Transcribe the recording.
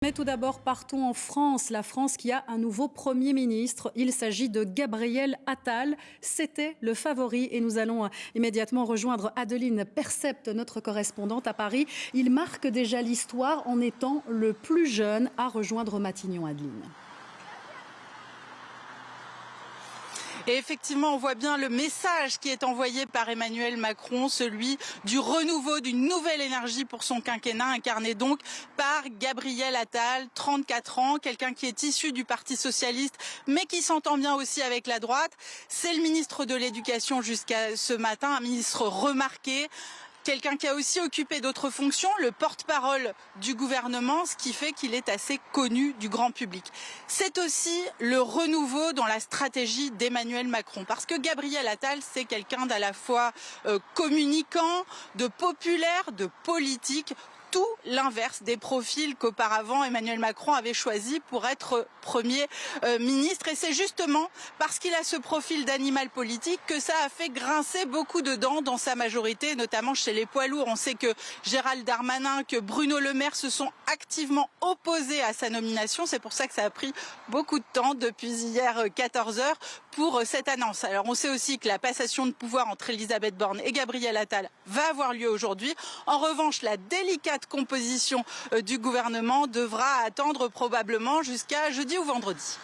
Mais tout d'abord, partons en France. La France qui a un nouveau Premier ministre. Il s'agit de Gabriel Attal. C'était le favori et nous allons immédiatement rejoindre Adeline Percept, notre correspondante à Paris. Il marque déjà l'histoire en étant le plus jeune à rejoindre Matignon, Adeline. Et effectivement, on voit bien le message qui est envoyé par Emmanuel Macron, celui du renouveau, d'une nouvelle énergie pour son quinquennat, incarné donc par Gabriel Attal, 34 ans, quelqu'un qui est issu du Parti socialiste, mais qui s'entend bien aussi avec la droite. C'est le ministre de l'Éducation jusqu'à ce matin, un ministre remarqué. Quelqu'un qui a aussi occupé d'autres fonctions, le porte-parole du gouvernement, ce qui fait qu'il est assez connu du grand public. C'est aussi le renouveau dans la stratégie d'Emmanuel Macron, parce que Gabriel Attal, c'est quelqu'un d'à la fois communicant, de populaire, de politique, tout l'inverse des profils qu'auparavant Emmanuel Macron avait choisi pour être Premier ministre. Et c'est justement parce qu'il a ce profil d'animal politique que ça a fait grincer beaucoup de dents dans sa majorité, notamment chez les poids lourds. On sait que Gérald Darmanin, que Bruno Le Maire se sont activement opposés à sa nomination. C'est pour ça que ça a pris beaucoup de temps depuis hier 14h pour cette annonce. Alors on sait aussi que la passation de pouvoir entre Elisabeth Borne et Gabriel Attal va avoir lieu aujourd'hui. En revanche, la délicate composition du gouvernement devra attendre probablement jusqu'à jeudi ou vendredi.